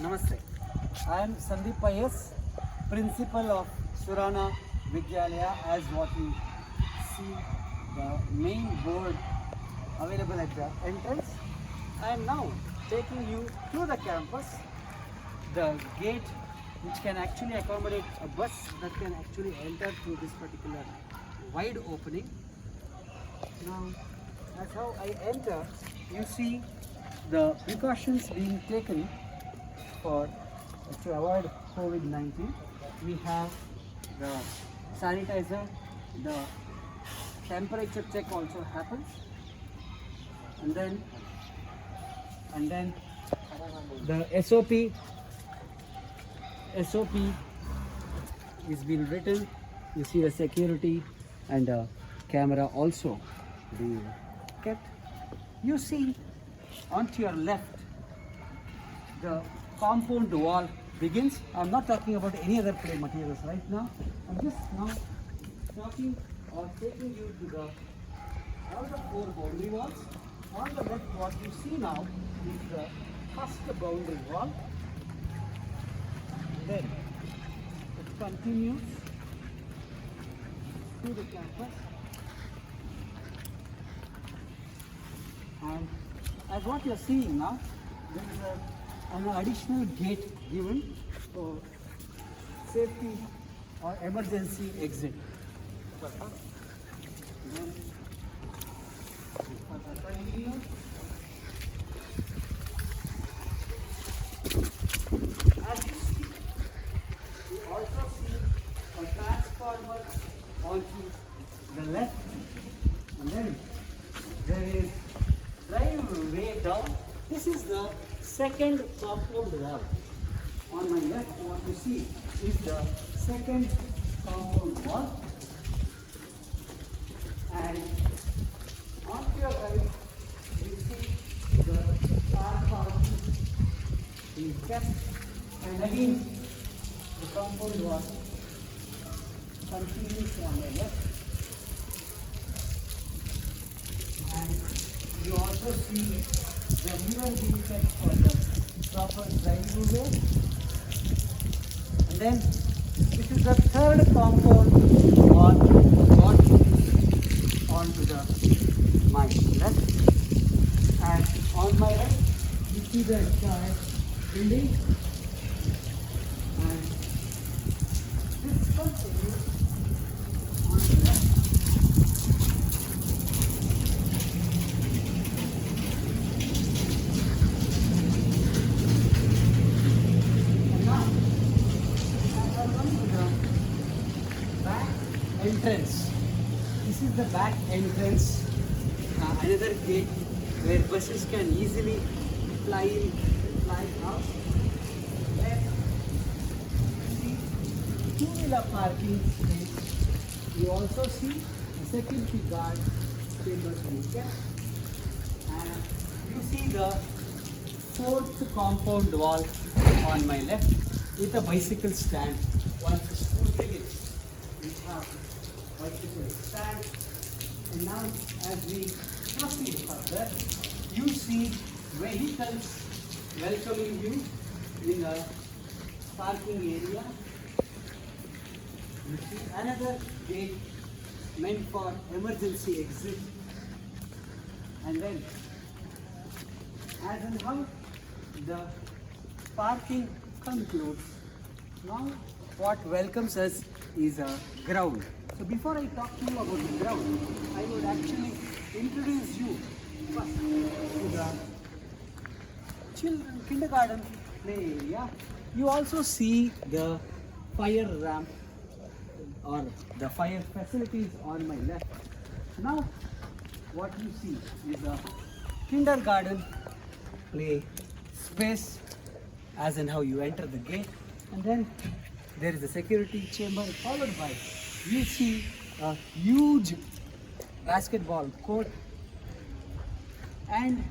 Namaste. I am Sandeep Payas, principal of Surana Vidyalaya, as what you see the main board available at the entrance. I am now taking you to the campus, the gate which can actually accommodate a bus that can actually enter through this particular wide opening. Now, as how I enter, you see the precautions being taken for to avoid COVID-19. We have the sanitizer, the temperature check also happens, and then the SOP is being written. You see the security and camera also being kept. You see onto your left the compound wall begins. I'm not talking about any other play materials right now. I'm just now talking or taking you to the all the four boundary walls. On the left, what you see now is the first boundary wall. Then it continues to the campus, and as what you are seeing now, there is an additional gate given for safety or emergency exit. Then, as you see, you also see a transformer onto the left, and then there is driveway down. This is the second compound wall. On my left, what you see is the second compound wall, and on your right, you see the car parking being kept, and again the compound wall continues on the left, and you also see the river being kept for the proper driveway. And then this is the third compound wall got onto my left, and on my right you see the entire building, and this continues on the left. And now I come to the back entrance. This is the back entrance, another gate where buses can easily fly in, fly out. Then you see two-wheeler parking space. You also see a security guard chambers being kept, and you see the fourth compound wall on my left with a bicycle stand. Once the school begins, we have bicycle stand. And now as we proceed further, you see vehicles welcoming you in a parking area. You see another gate meant for emergency exit. And then as and how the parking concludes, now what welcomes us is a ground. So before I talk to you about the ground, I would actually introduce you first to the children kindergarten play area. You also see the fire ramp or the fire facilities on my left. Now what you see is a kindergarten play space as in how you enter the gate, and then there is a security chamber, followed by you see a huge basketball court, and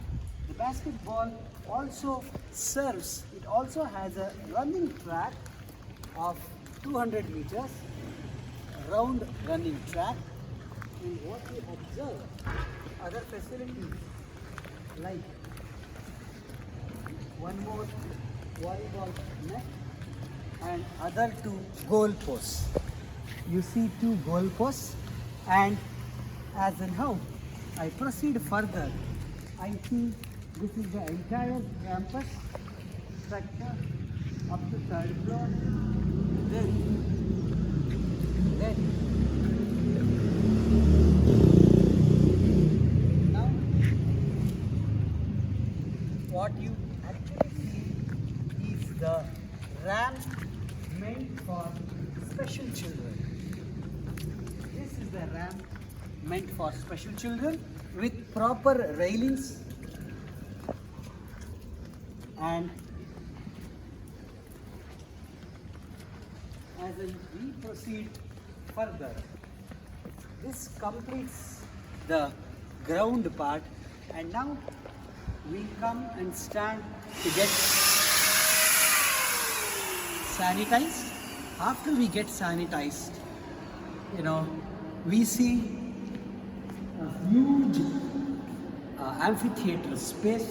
the basketball also serves, it also has a running track of 200 meters, a round running track. And what we observe, other facilities like one more volleyball net and other two goal posts. You see two goal posts, and as in how I proceed further, I see this is the entire campus structure up to third floor. Then now what you actually see is the ramp meant for special children. This is the ramp meant for special children with proper railings, and as we proceed further, this completes the ground part, and now we come and stand to get sanitized. After we get sanitized, we see a huge amphitheater space,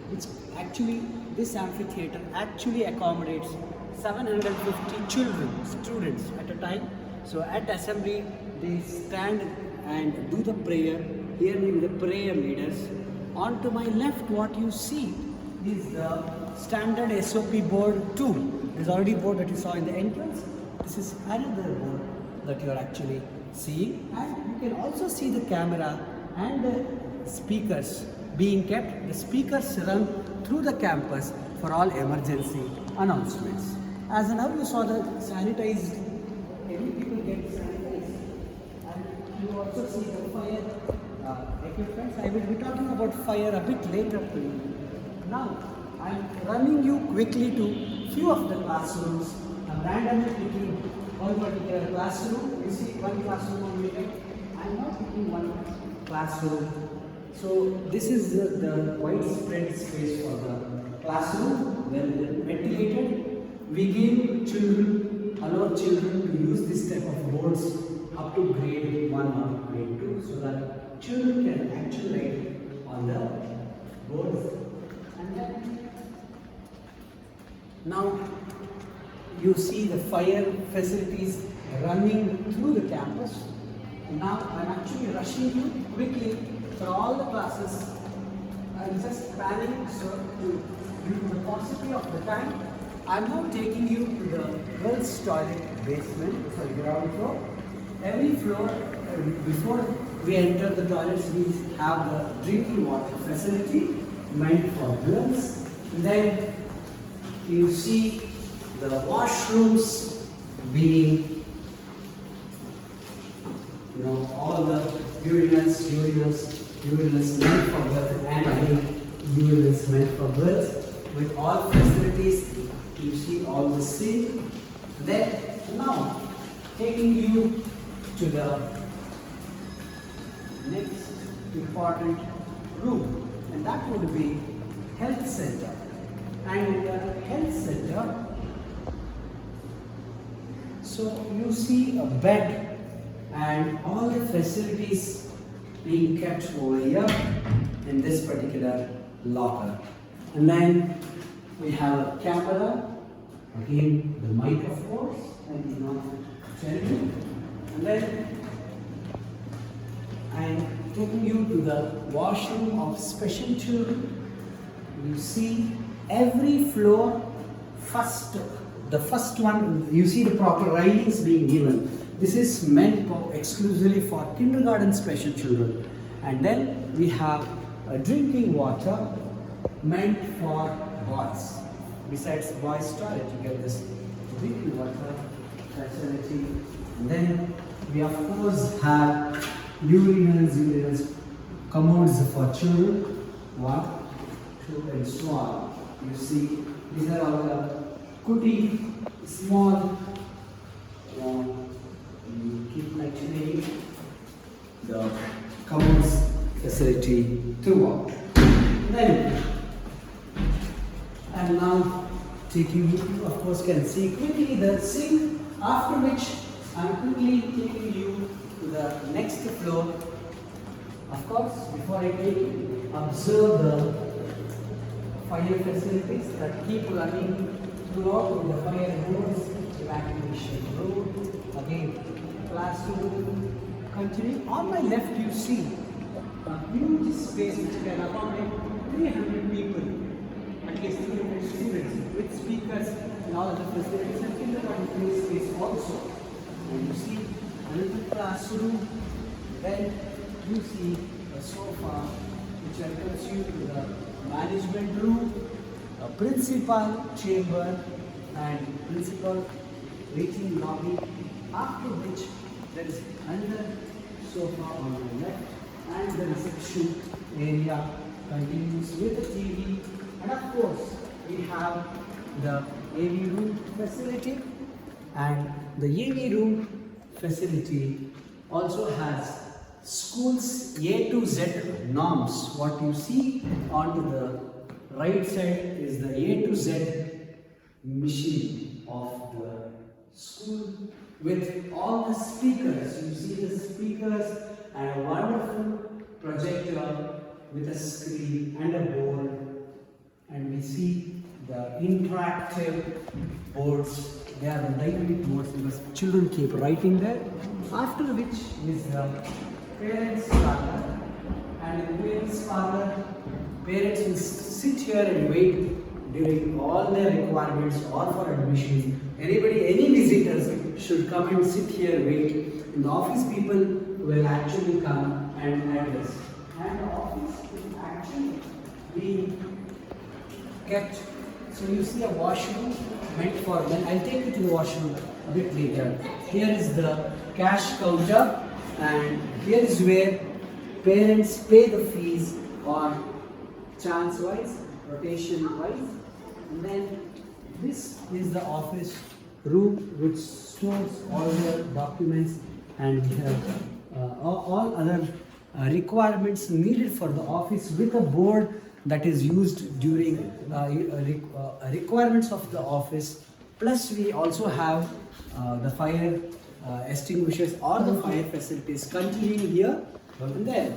which actually this amphitheater actually accommodates 750 students at a time. So at assembly, they stand and do the prayer, hearing the prayer leaders. On to my left, what you see is the standard SOP board 2. This already board that you saw in the entrance. This is another board that you are actually seeing, and you can also see the camera and the speakers being kept. The speakers run through the campus for all emergency announcements. As now you saw the sanitized, every people get sanitized, and you also see the fire equipment. I will be talking about fire a bit later to you. Now I am running you quickly to few of the classrooms. I am randomly picking one particular classroom. You see one classroom on video. I am not picking one classroom. So this is the widespread space for the classroom, well ventilated. We allow children to use this type of boards up to grade 1 or grade 2, so that children can actually write on the boards. And then now you see the fire facilities running through the campus. Now I am actually rushing you quickly for all the classes. I am just planning so due to the paucity of the time. I am now taking you to the girls' toilet basement, ground floor. Every floor, before we enter the toilets, we have the drinking water facility meant for girls. And then you see the washrooms being, all the urinals meant for girls, and again urinals meant for girls, with all facilities. You see all the sink. Then now taking you to the next important room, and that would be health center. And in the health center, so you see a bed and all the facilities being kept over here in this particular locker. And then we have a camera, again the mic of course, and children. And then I am taking you to the washroom of special children. You see every floor, the first one, you see the proper railings being given. This is meant exclusively for kindergarten special children. And then we have a drinking water meant for boys. Besides boys' toilet, you get this drinking water facility. And then we of course have urinals, commodes for children, 1, 2, and so on. You see, these are all the cutie, small, you keep mentioning the commodes facility throughout. Then, and now taking you, of course, can see quickly the sink, after which I am quickly taking you to the next floor. Of course, before I take, observe the fire facilities that keep running throughout with the fire roads, evacuation road, again classroom. Continue. On my left you see a huge space which can accommodate 300 people, at least 300 students with speakers and all other facilities, and kindergarten play space also. And you see another classroom, then you see a sofa which enters you to the management room, a principal chamber and principal waiting lobby, after which there is another sofa on my left and the reception area continues with the TV, and of course we have the AV room facility, and the AV room facility also has schools A to Z norms. What you see on the right side is the A to Z machine of the school with all the speakers. You see the speakers and a wonderful projector with a screen and a board, and we see the interactive boards. They are the dynamic boards because children keep writing there. After which is the parents' parlor, and in the parents' parlor, parents will sit here and wait during all their requirements or for admission. Anybody, any visitors should come and sit here, wait. And the office people will actually come and address. And the office will actually be kept. So you see a washroom meant for men. I'll take you to the washroom a bit later. Here is the cash counter, and here is where parents pay the fees or chance wise, rotation wise. And then this is the office room which stores all the documents and all other requirements needed for the office, with a board that is used during requirements of the office. Plus we also have the fire extinguishers or the fire facilities continuing here and there.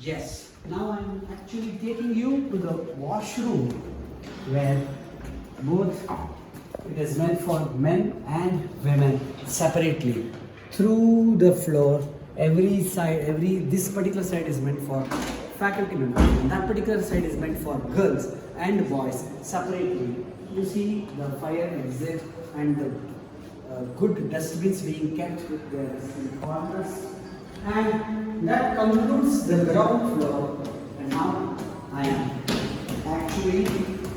Yes. Now I'm actually taking you to the washroom, where both it is meant for men and women separately. Through the floor, every side, this particular side is meant for faculty members, and that particular side is meant for girls and boys separately. You see the fire exit and the good dustbins being kept with their corners. And that concludes the ground floor. And now I am actually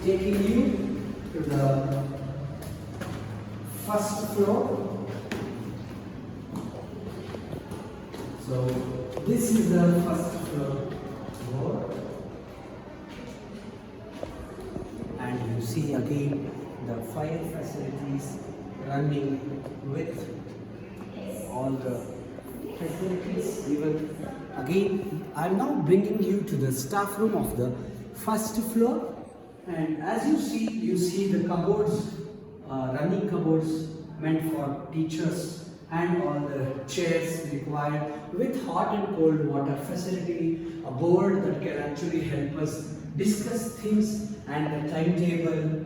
taking you to the first floor. So this is the first floor, and you see again the fire facilities running with all the facilities given. Again, I am now bringing you to the staff room of the first floor, and as you see the cupboards, running cupboards meant for teachers, and all the chairs required with hot and cold water facility, a board that can actually help us discuss things, and the timetable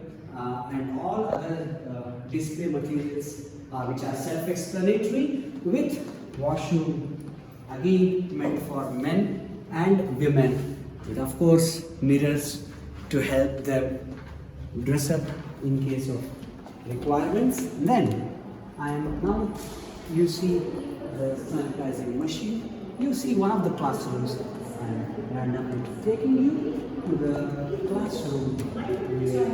and all other display materials which are self-explanatory, with washroom again meant for men and women, with of course mirrors to help them dress up in case of requirements. Then I am now, you see the sanitizing machine, you see one of the classrooms, and randomly taking you to the classroom where you see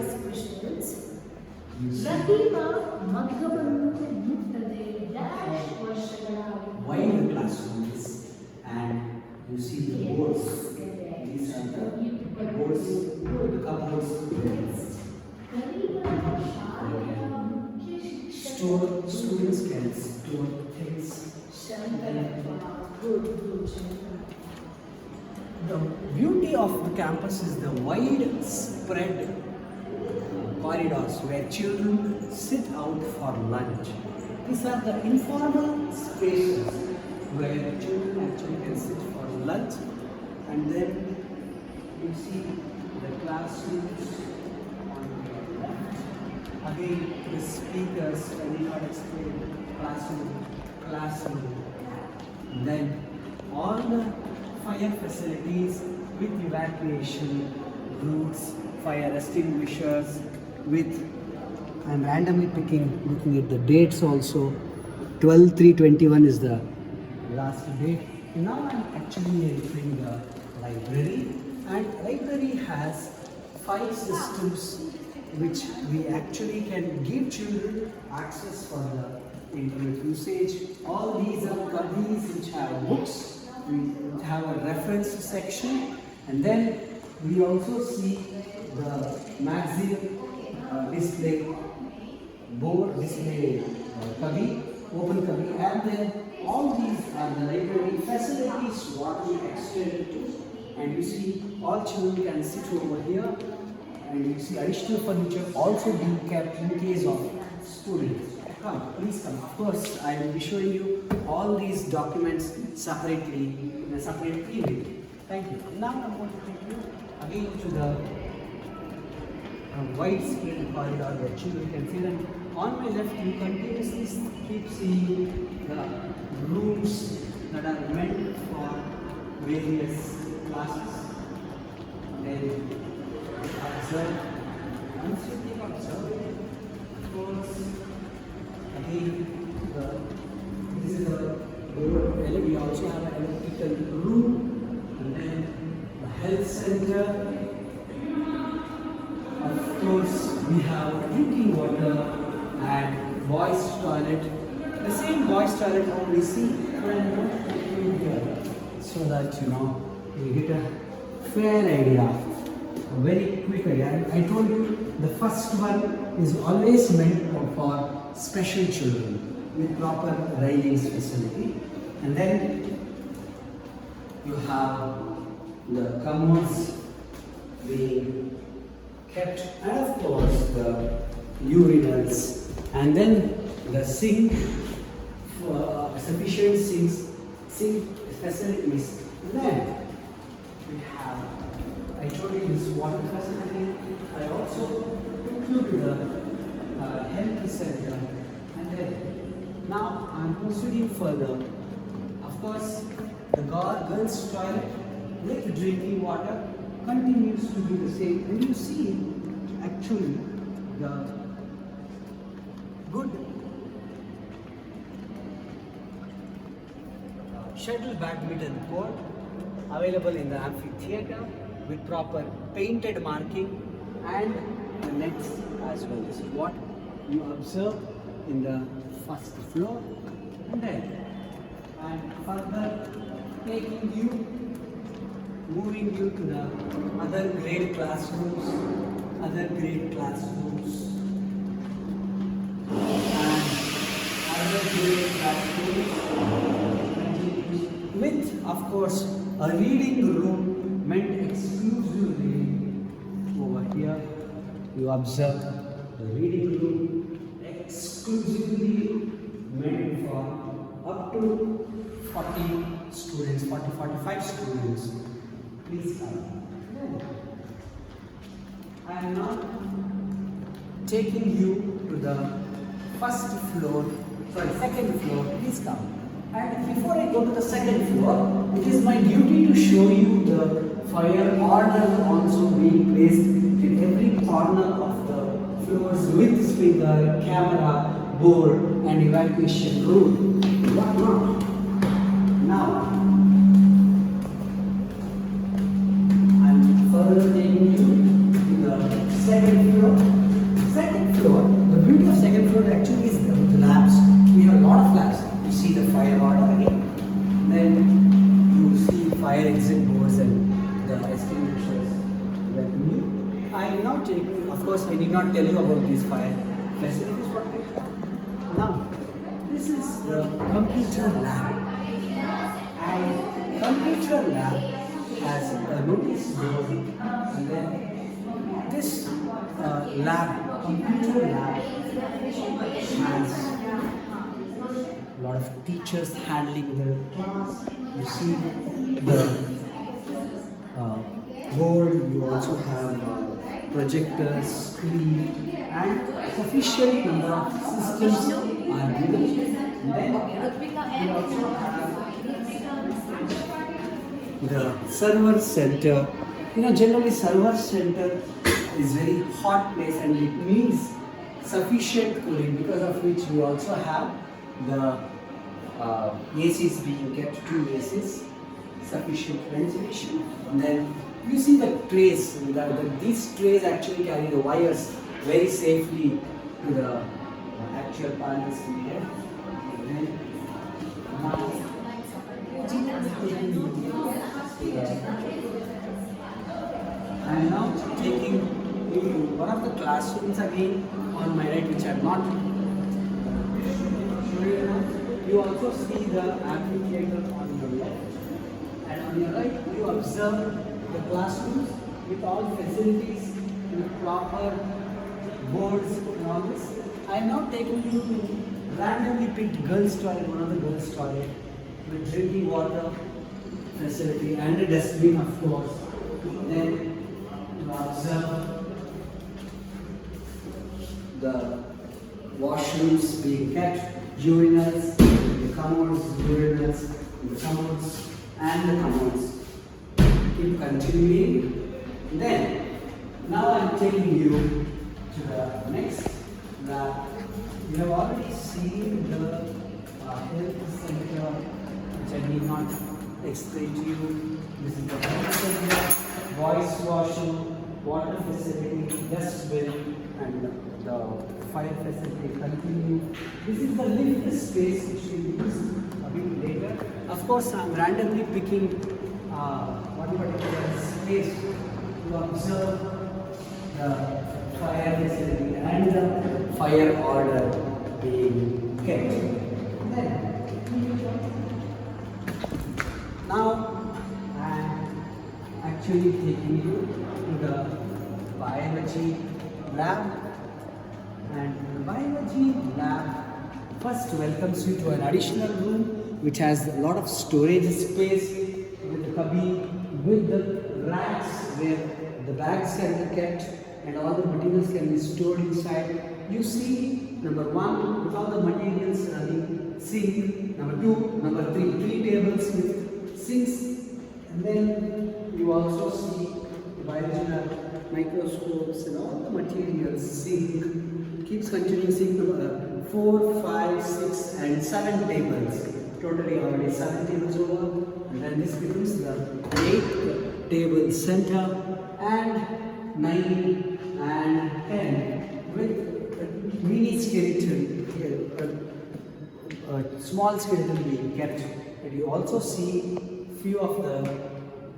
wide classrooms, and you see the boards. These are the boards, the cupboards. Students can store things. The beauty of the campus is the wide spread corridors where children sit out for lunch. These are the informal spaces where children actually can sit for lunch, and then you see the classrooms on the left. Again, the speakers, I will not explain, classroom. Then all the fire facilities with evacuation routes, fire extinguishers, with, I'm randomly looking at the dates also. 12/3/21 is the last date. Now I'm actually entering the library, and library has 5 systems which we actually can give children access for the internet usage. All these are cubbies which have books. We have a reference section, and then we also see the magazine display board, display cubby, open cubby, and then all these are the library facilities what we extended to. And you see all children can sit over here, and you see additional furniture also being kept in case of students. Come, please come. Of course, I will be showing you all these documents separately in a separate email. Thank you. Now I'm going to take you again to the widespread corridor where children can see them. On my left, you continuously keep seeing the rooms that are meant for various classes. Then observe. Once you keep observing, of course, again, this is we also have an electrical room, and then the health center. Of course, we have drinking water and boys' toilet. The same boys' toilet how we see here, so that you get a fair idea, a very quick idea. I told you the first one is always meant for special children with proper railings facility, and then you have the commodes being kept, and of course the urinals, and then the sink, sufficient sink facilities. And then we have, I told you this water facility. I also included the health center, and then now I'm proceeding further. Of course, the girls' toilet with drinking water continues to be the same, and you see actually the good shuttle badminton court available in the amphitheater with proper painted marking and the nets as well. This is what you observe in the first floor, and then I'm further moving you to the other grade classrooms, and other grade classrooms, with, of course, a reading room meant exclusively over here. You observe the reading room exclusively meant for up to 40 students, 45 students. Please come. I am now taking you to the second floor. Please come. And before I go to the second floor, it is my duty to show you the fire order also being placed in every corner of the floors with speaker, camera, board, and evacuation route. What not? Now, I'm further taking you to the second floor. Second floor, the beauty of second floor actually is the labs. We have a lot of labs. You see the fire order again. Then you see fire exit boards and the extinguishers. I am now taking, of course, I did not tell you about these fire facilities. What we have. Now, this is the computer lab. And computer lab has a notice board, and then this computer lab has a lot of teachers handling their class. You see the board, you also have projectors, screen, and sufficient number of systems are given. Then you also have the server center. Generally server center is very hot place and it needs sufficient cooling, because of which we also have the ACs being kept, two ACs, sufficient ventilation. And then you see the trays, these trays actually carry the wires very safely to the actual panels we have. And then I am now taking you to one of the classrooms again on my right, which I am not. You also see the amphitheater on your left, and on your right you observe the classrooms with all facilities, with proper boards and all this. I am now taking you to randomly picked girls' toilet, one of the girls' toilet, with drinking water facility and a dustbin, of course. Then you observe the washrooms being kept, urinals, the commodes, urinals, the commodes, and the commodes. Keep continuing. Then, now I am taking you to the next lab. You have already seen the health center, which I need not explain to you. This is the health center, voice washroom, water facility, dustbin, and the fire facility continue. This is the lift space which we will use a bit later. Of course, I am randomly picking one particular space to observe the fire facility and the fire order being kept. Then, now I am actually taking you to the biology lab. And the biology lab first welcomes you to an additional room which has a lot of storage space with the cubby, with the racks where the bags can be kept and all the materials can be stored inside. You see, number one, with all the materials running, sink, number two, number three tables with sinks, and then you also see the biology lab, microscopes and all the materials, sink. Keeps continuing, sink number 4, 5, 6 and 7 tables. Totally already 7 tables over, and then this becomes the 8th table center, and 9 and 10 with a mini skeleton, a small skeleton being kept. And you also see few of the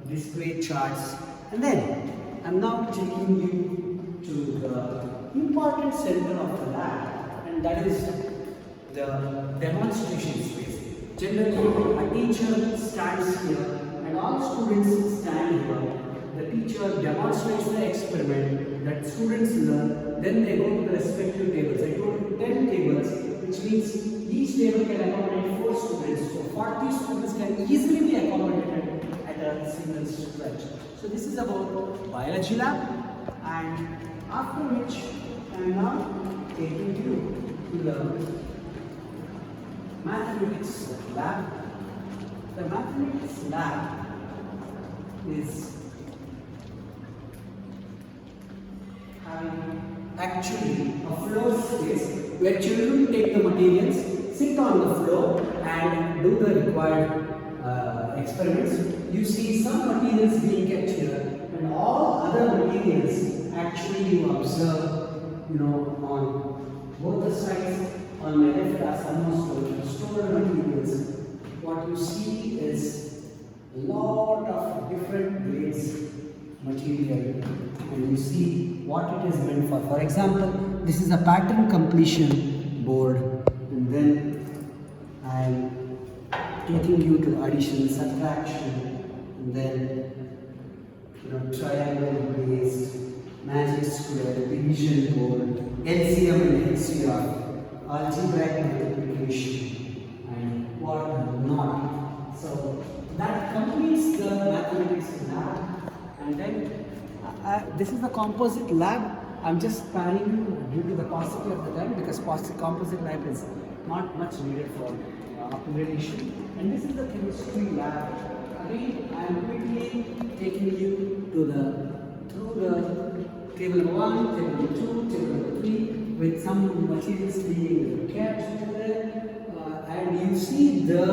display charts. And then I'm now taking you to the important center of the lab, and that is the demonstration space. Generally, a teacher stands here and all students stand here. The teacher demonstrates the experiment that students learn, then they go to the respective tables. I told you 10 tables, which means each table can accommodate 4 students. So 40 students can easily be accommodated at a single stretch. So this is about biology lab, and after which I am now taking you to the mathematics lab. The mathematics lab is having actually a floor space where children take the materials, sit on the floor and do the required experiments. You see some materials being kept here and all other materials actually you observe, on both the sides. On my left are some more stored materials. What you see is a lot of different grades material, and you see what it is meant for. For example, this is a pattern completion board, and then I am taking you to addition, subtraction, and then triangle based, magic square, division board, LCM and HCR, algebraic multiplication, and what not. So that completes the mathematics lab. And then this is the composite lab. I'm just planning due to the paucity of the time, because composite lab is not much needed for upgradation. And this is the chemistry lab. Again, I am quickly taking you to through the table number 1, table number 2, table number 3, with some materials being kept there. And you see the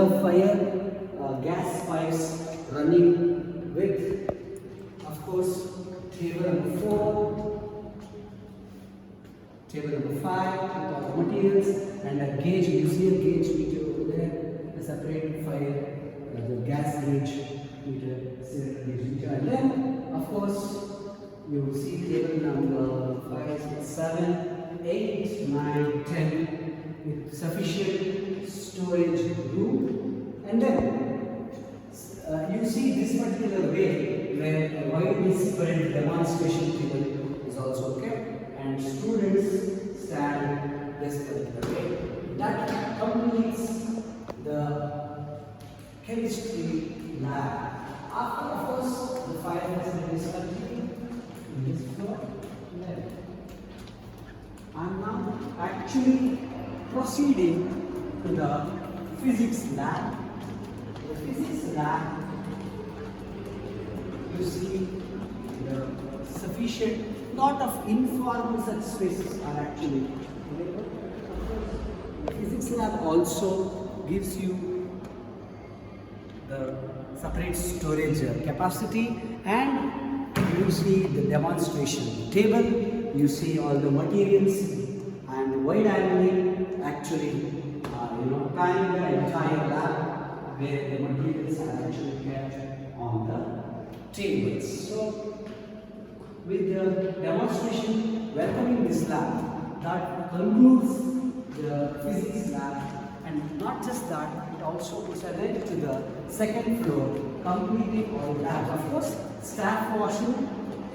gas pipes running with, of course, table number 4, table number 5, with all the materials, and a gauge. You see a gauge meter over there, a separate fire, the gas gauge meter, cylinder gauge meter, and then, of course, you will see table number 5, 6, 7, 8, 9, 10, with sufficient storage room. And then you see this particular way where a widely separated demonstration table is also kept, and students stand this particular way. That completes the chemistry lab. After, of course, the fire facilities continue in this floor. I am now actually proceeding to the physics lab. The physics lab, you see the sufficient lot of informal such spaces are actually available. The physics lab also gives you the separate storage capacity, and you see the demonstration table, you see all the materials, and wide angle actually planning the entire lab where the materials are actually kept on the tables. So with the demonstration welcoming this lab, that concludes the physics lab. And not just that, it also puts an end to the second floor, completing all labs. Of course, staff washroom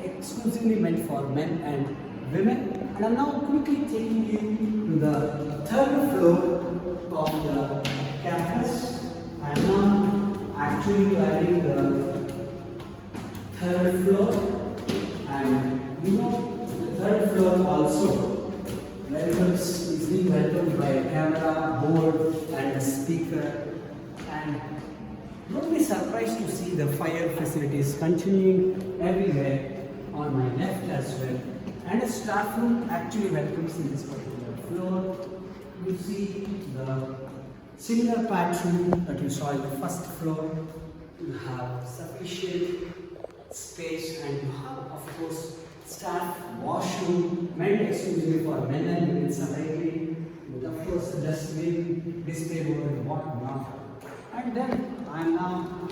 exclusively meant for men and women. And I'm now quickly taking you to the third floor of the campus. I'm now actually adding the third floor, and the third floor also is being welcomed by a camera, board, and a speaker. And don't be surprised to see the fire facilities continuing everywhere on my left as well. And a staff room actually welcomes in this particular floor. You see the similar pattern that you saw in the first floor. You have sufficient space, and you have, of course, staff washroom meant exclusively for men and women separately, with, of course, the dustbin, display board, and whatnot. And then I am now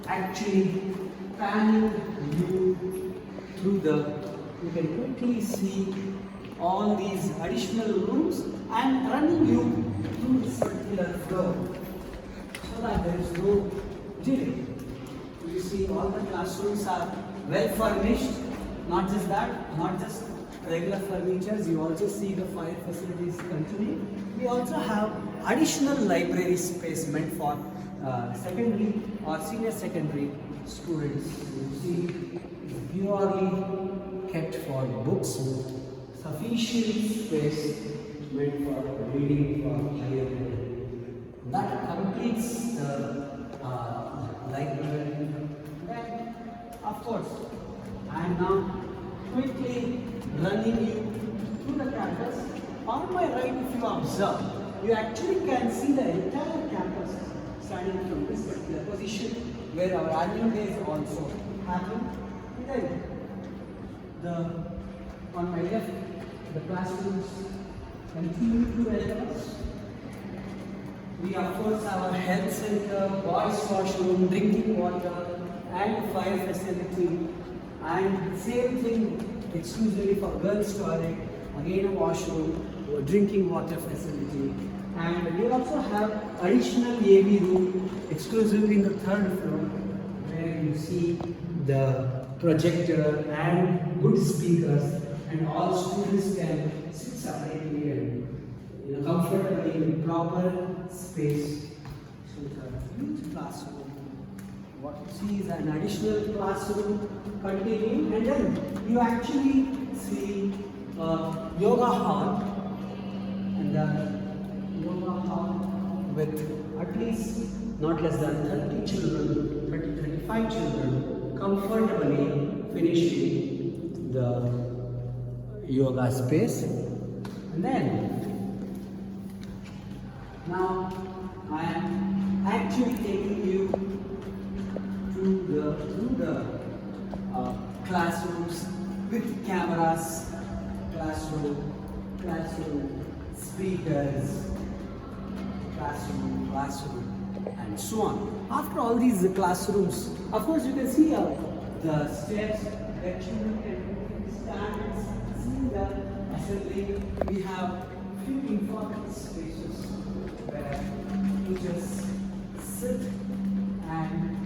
actually panning you through you can quickly see all these additional rooms and running you through this particular floor so that there is no delay. You see all the classrooms are well furnished. Not just that, not just regular furnitures, you also see the fire facilities continuing. We also have additional library space meant for secondary or senior secondary students. You see, it's purely kept for books, sufficient space meant for reading for higher learning. That completes the library. Then, of course, I am now quickly running you through the campus. On my right, if you observe, you actually can see the entire campus standing from this particular position where our annual days also happen. Then, on my left, the classrooms continue to welcome us. We, of course, have our health center, boys' washroom, drinking water, and fire facility. And same thing exclusively for girls' toilet, again a washroom, a drinking water facility. And we also have additional AV room exclusively in the third floor, where you see the projector and good speakers, and all students can sit separately and comfortably in proper space. So it's a huge classroom what you see is an additional classroom continuing, and then you actually see a yoga hall, and the yoga hall with at least not less than 30 children, 35 children comfortably finishing the yoga space. And then now I am actually taking you through the classrooms with cameras, classroom speakers, classroom, and so on. After all these classrooms, of course, you can see the steps that children can stand and see the assembly. We have few informal spaces where teachers sit and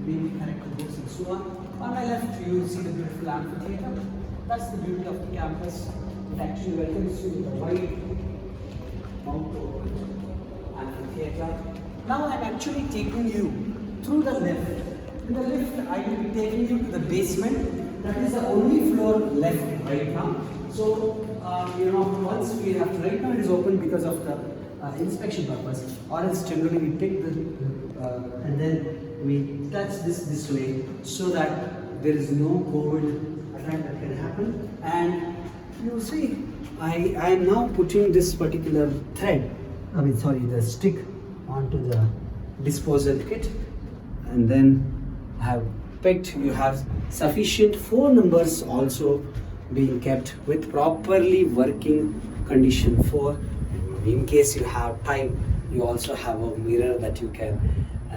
maybe connect the books and so on. On my left, you see the beautiful amphitheater. That's the beauty of the campus. It actually welcomes you with a wide mouth open amphitheater. Now I'm actually taking you through the lift. In the lift, I will be taking you to the basement. That is the only floor left right now. So, once we have to, right now it is open because of the inspection purpose, or else generally we take the and then we touch this way so that there is no COVID attack that can happen. And you see, I am now putting this particular the stick onto the disposal kit, and then I have picked, you have sufficient phone numbers also being kept with properly working condition 4. In case you have time, you also have a mirror that you can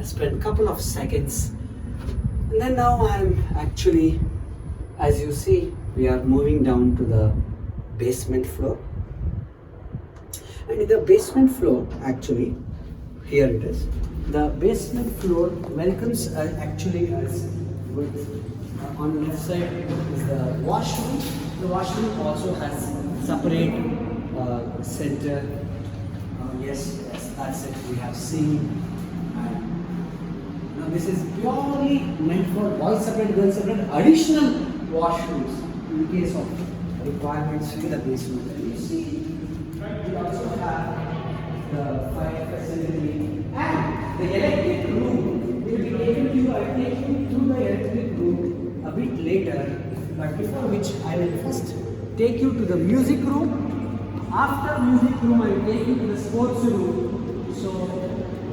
spend a couple of seconds. And then now I'm actually, as you see, we are moving down to the basement floor. And in the basement floor, actually, here it is. The basement floor welcomes actually us with, on the left side is the washroom. The washroom also has separate center. Yes, that's it. We have seen. Now this is purely meant for boys separate, girls separate. Additional washrooms in case of requirements in the basement. And you see, we also have the fire facility and the electric room. We will be taken to you. I will take you through the electric room a bit later. But before which, I will first take you to the music room. After music room, I will take you to the sports room. So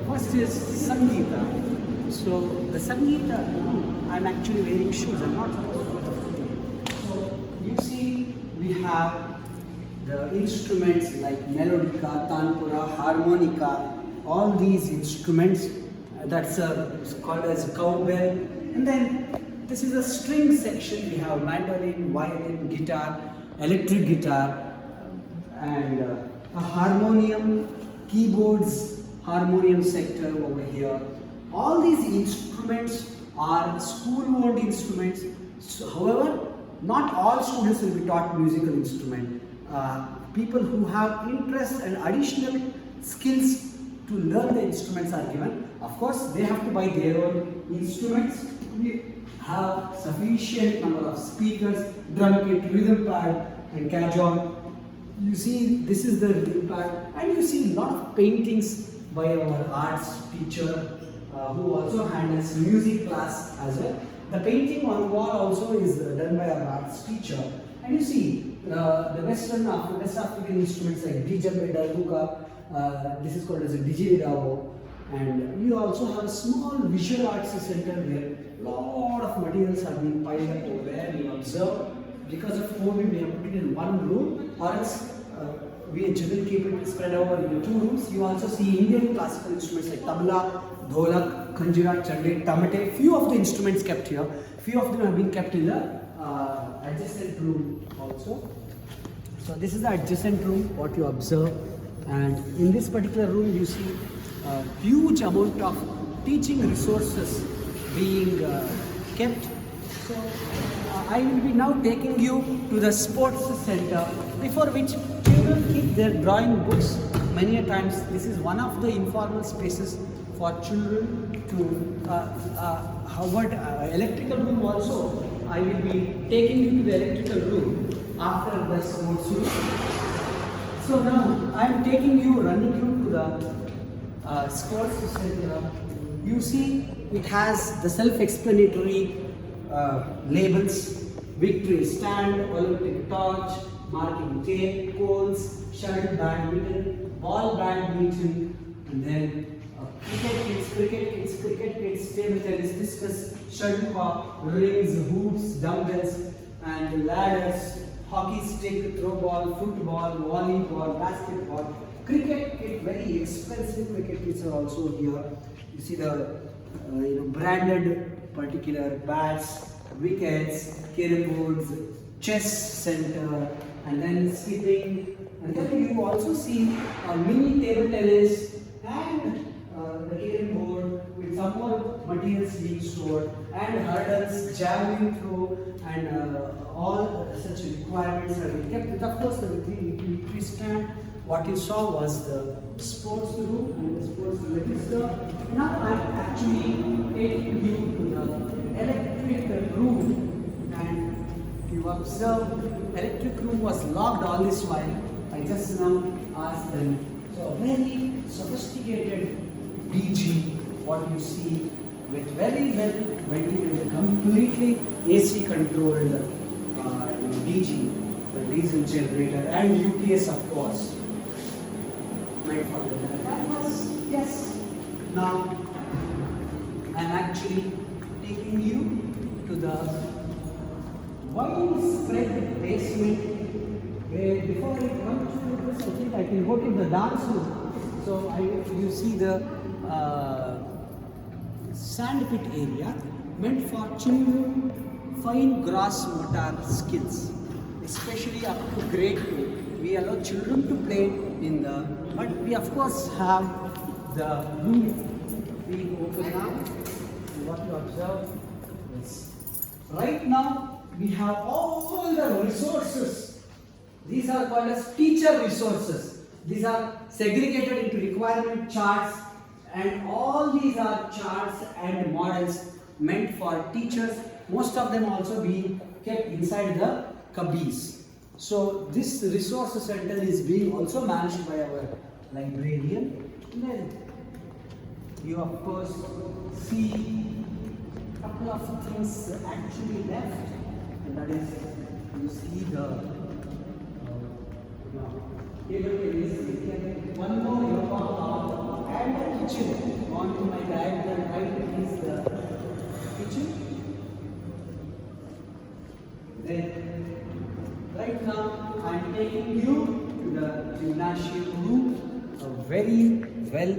first is Sangeeta. So the Sangeeta room, I'm actually wearing shoes. I'm not supposed to. So you see, we have the instruments like melodica, tanpura, harmonica, all these instruments. That's called as cowbell. And then this is a string section. We have mandolin, violin, guitar, electric guitar, and a harmonium, keyboards, harmonium sector over here. All these instruments are school-owned instruments. So, however, not all students will be taught musical instrument. People who have interest and additional skills to learn the instruments are given. Of course, they have to buy their own instruments. We have sufficient number of speakers, drum kit, rhythm pad, and cajon. You see, this is the rhythm pad, and you see a lot of paintings by our arts teacher who also handles music class as well. The painting on wall also is done by our arts teacher. And you see the West African instruments like djembe, darbuka, this is called as a didgeridoo. And you also have a small visual arts center where a lot of materials have been piled up over there. You observe, because of COVID, we have put it in one room, or else we generally keep it spread over in 2 rooms. You also see Indian classical instruments like tabla, dholak, kanjira, chande, tamate. Few of the instruments kept here. Few of them have been kept in the adjacent room also. So this is the adjacent room, what you observe. And in this particular room, you see a huge amount of teaching resources being kept. So I will be now taking you to the sports center, before which children keep their drawing books. Many a times, this is one of the informal spaces for children to how about electrical room also. I will be taking you to the electrical room after the sports room. So now I am taking you, running you to the sports center. You see it has the self-explanatory labels: victory stand, Olympic torch, marking tape, cones, shuttle badminton, ball badminton, and then cricket kids, table tennis, discus, shuttlecock, rings, hoops, dumbbells, and ladders, hockey stick, throw ball, football, volleyball, basketball. Cricket kit, very expensive cricket kits are also here. You see the branded particular bats, wickets, carrom boards, chess center, and then skipping. And then you also see a mini table tennis and the carrom board with some more materials being stored, and hurdles, javelin throw, and all such requirements are being kept. Of course, the victory stand. What you saw was the sports room and the sports register. Now I am actually taking you to the electric room, and you observe electric room was locked all this while. I just now asked them. So a very sophisticated DG, what you see, with very well ventilated, completely AC controlled DG, the diesel generator, and UPS of course. Meant for that was, yes. Now I'm actually taking you to the widespread basement where before I come to this, I think I can go to the dance room. So you see the sandpit area meant for children fine gross motor skills, especially up to grade 2. We allow children to play in the, but we of course have the room being open now. And what you observe is right now we have all the resources. These are called as teacher resources. These are segregated into requirement charts, and all these are charts and models meant for teachers. Most of them also being kept inside the cubbies. So this resource center is being also managed by our librarian. And then you of course see a couple of things actually left, and that is you see the table tennis, one more yoga hall, and the kitchen. On to my diagram right is the kitchen. Then right now I am taking you to the gymnasium room, a very well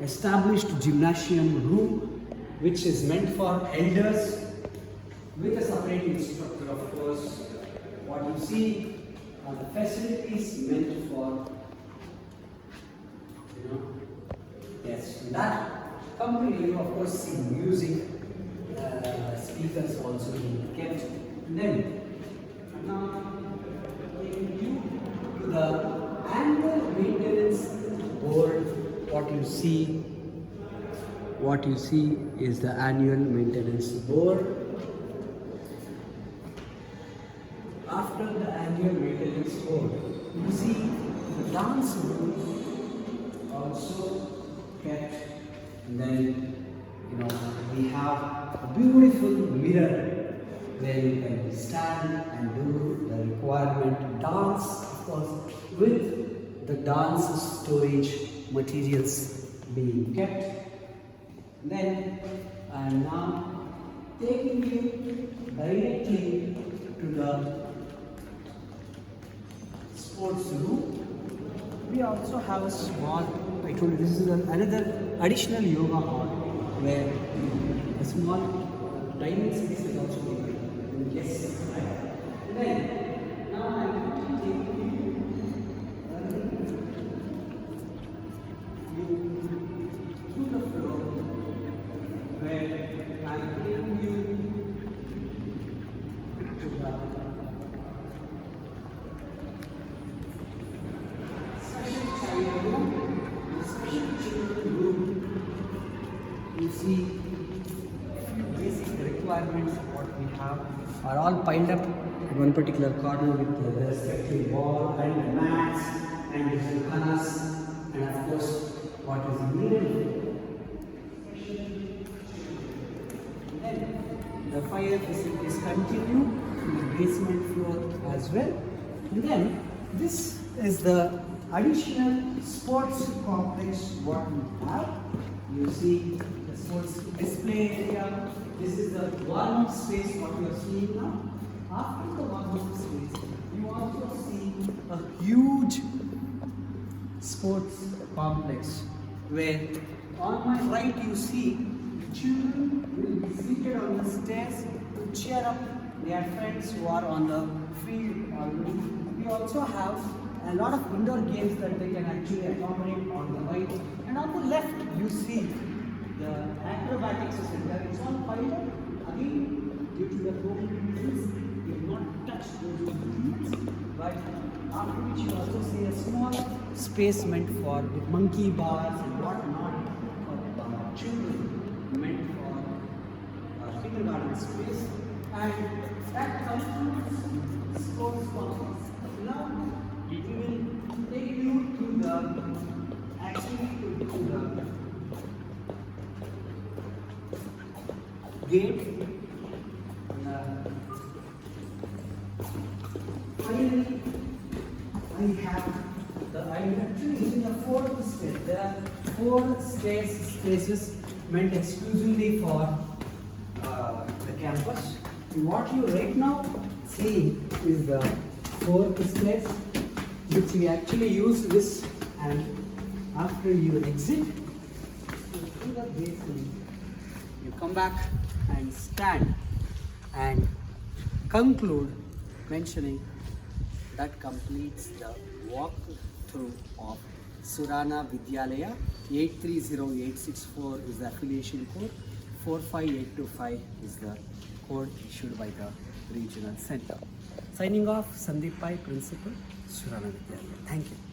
established gymnasium room which is meant for elders with a separate instructor of course. What you see are the facilities meant for, yes, that company you of course see music, speakers also being kept. And then now taking you to the annual maintenance board. What you see is the annual maintenance board. After the annual maintenance board, you see the dance room also kept. And then we have a beautiful mirror where you can stand and do the requirement dance, of course, with the dance storage materials being kept. Then I am now taking you directly to the sports room. We also have a small, I told you this is another additional yoga hall where a small dining space is also given. Yes, right. And then now I am taking you to the floor where I am taking you to the special child room, the special children room. see few basic requirements what we have are all piled up at one particular corner with the respective wall and mats and different colors, and of course what is needed. Then the fire facilities continue to the basement floor as well. And then this is the additional sports complex what we have. You see the sports display area. This is the warm space what you are seeing now. After the warm space, you also see a huge sports complex where on my right you see the children will be seated on the stairs to cheer up their friends who are on the field already. We also have a lot of indoor games that they can actually accommodate on the right. And on the left you see the acrobatics center. It's all piled up. Again, due to the COVID reasons, we have not touched those units. But after which you also see a small space meant for the monkey bars and whatnot for children, meant for kindergarten space. And that concludes sports complex. Now it will take you to the gate. Finally, I'm actually using a fourth stair. There are 4 spaces meant exclusively for the campus. And what you right now see is the 4th space, which we actually use this, and after you exit through the basement, you come back and stand and conclude mentioning that completes the walkthrough of Surana Vidyalaya. 830864 is the affiliation code, 45825 is the code issued by the regional center. Signing off, Sandeep Pai, Principal, Surana Vidyalaya. Thank you.